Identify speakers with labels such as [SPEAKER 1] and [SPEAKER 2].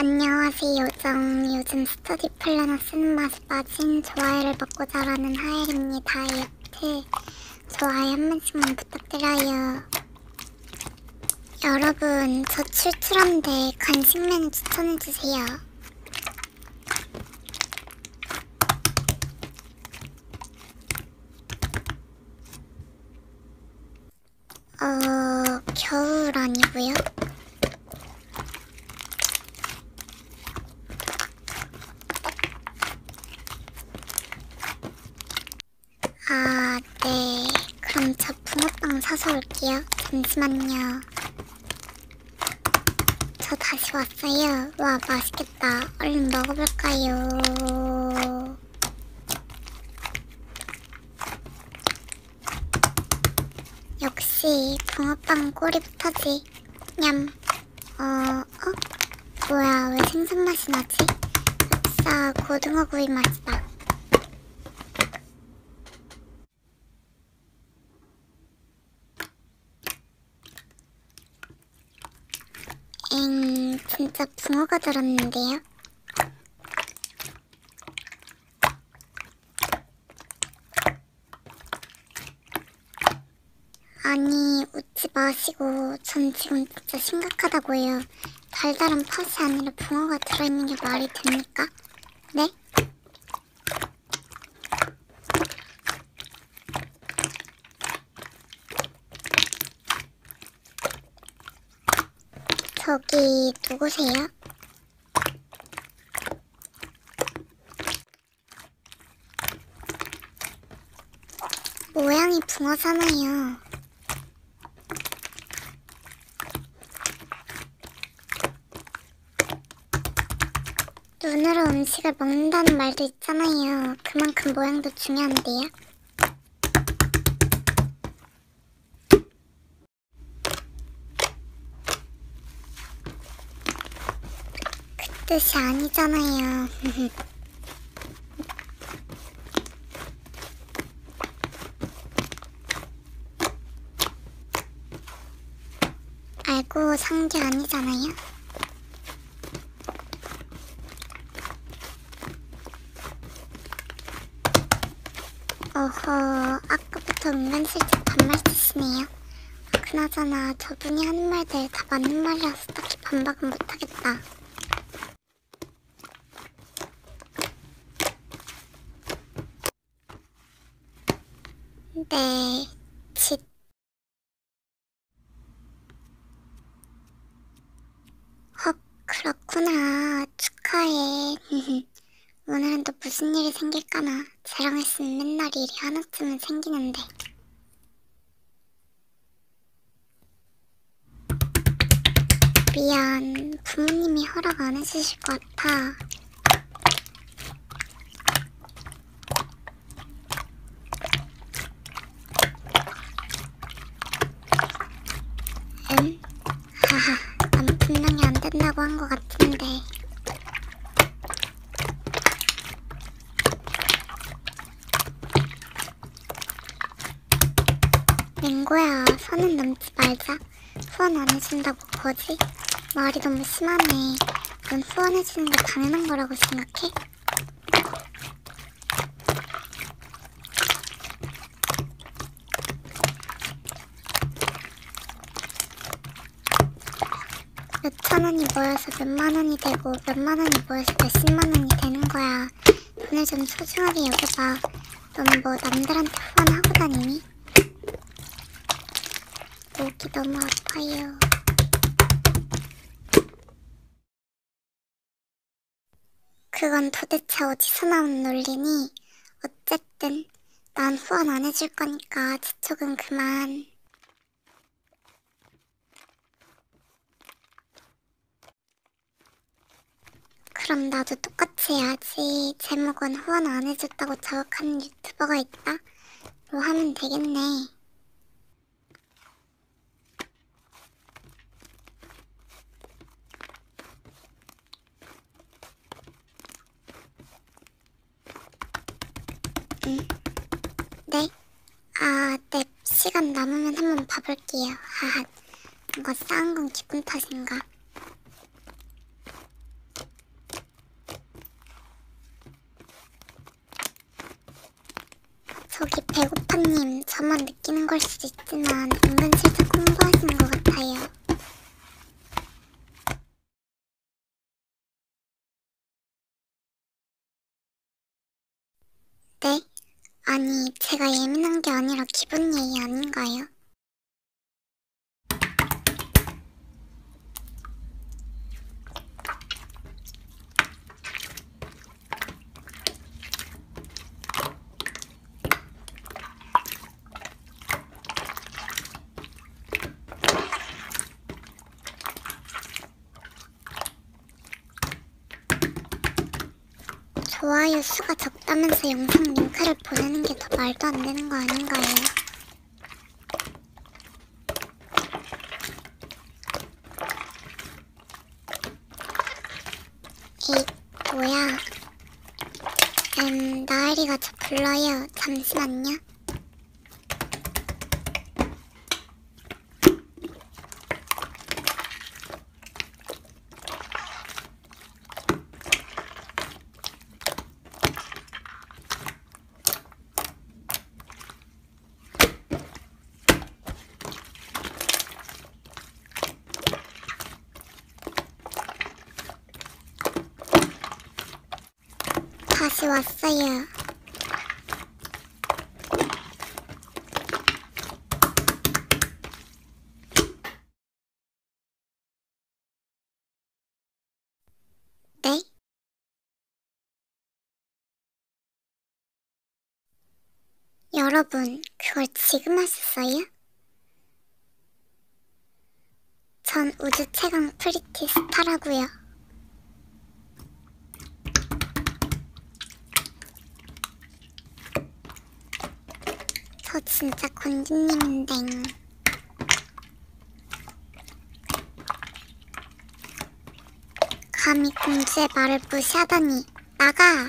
[SPEAKER 1] 안녕하세요. 요즘 스터디 플래너 쓰는 맛에 빠진 좋아요를 먹고 자라는 하엘입니다. 다이어트 좋아요 한 번씩만 부탁드려요. 여러분, 저 출출한데 간식 메뉴 추천해주세요. 겨울 아니고요. 네. 그럼 저 붕어빵 사서 올게요. 잠시만요. 저 다시 왔어요. 와, 맛있겠다. 얼른 먹어볼까요? 역시 붕어빵 꼬리부터지. 냠. 뭐야, 왜 생선 맛이 나지? 흡사 고등어 구이 맛이다. 진짜 붕어가 들었는데요? 아니, 웃지 마시고, 전 지금 진짜 심각하다고요. 달달한 팥이 아니라 붕어가 들어있는 게 말이 됩니까? 네? 저기, 누구세요? 모양이 붕어잖아요. 눈으로 음식을 먹는다는 말도 있잖아요. 그만큼 모양도 중요한데요. 그 뜻이 아니잖아요. 알고 산 게 아니잖아요. 어허, 아까부터 은근슬쩍 반말 쓰시네요. 그나저나 저분이 하는 말들 다 맞는 말이라서 딱히 반박은 못하겠다. 네, 헉, 그렇구나. 축하해. 오늘은 또 무슨 일이 생길까나. 쟤랑 있으면 맨날 일이 하나쯤은 생기는데. 미안, 부모님이 허락 안 해주실 것 같아. 응? 하하, 난 분명히 안 된다고 한 것 같은데. 맹고야, 선은 넘지 말자. 후원 안 해준다고 거지? 말이 너무 심하네. 넌 후원해주는 게 당연한 거라고 생각해? 몇천 원이 모여서 몇만 원이 되고 몇만 원이 모여서 몇십만 원이 되는 거야. 돈을 좀 소중하게 여겨봐. 너는 뭐 남들한테 후원하고 다니니? 목이 너무 아파요. 그건 도대체 어디서 나온 논리니? 어쨌든 난 후원 안 해줄 거니까 재촉은 그만. 그럼 나도 똑같이 해야지. 제목은 후원 안 해줬다고 자극하는 유튜버가 있다? 뭐 하면 되겠네. 네? 네. 시간 남으면 한번 봐볼게요. 하하. 뭔가 싸운 건 기분 탓인가? 저기 배고파님 저만 느끼는 걸 수도 있지만 은근슬쩍 홍보하시는 것 같아요. 네? 아니 제가 예민한 게 아니라 기본 예의 아닌가요? 좋아요 수가 적다면서 영상 링크를 보내는 게 더 말도 안 되는 거 아닌가요? 에잇, 뭐야. 나으리가 저 불러요. 잠시만요. 다시 왔어요. 네? 여러분, 그걸 지금 하셨어요? 전 우주 최강 프리티 스타라고요. 저 진짜 권주님인데. 감히 공주의 말을 무시하다니. 나가!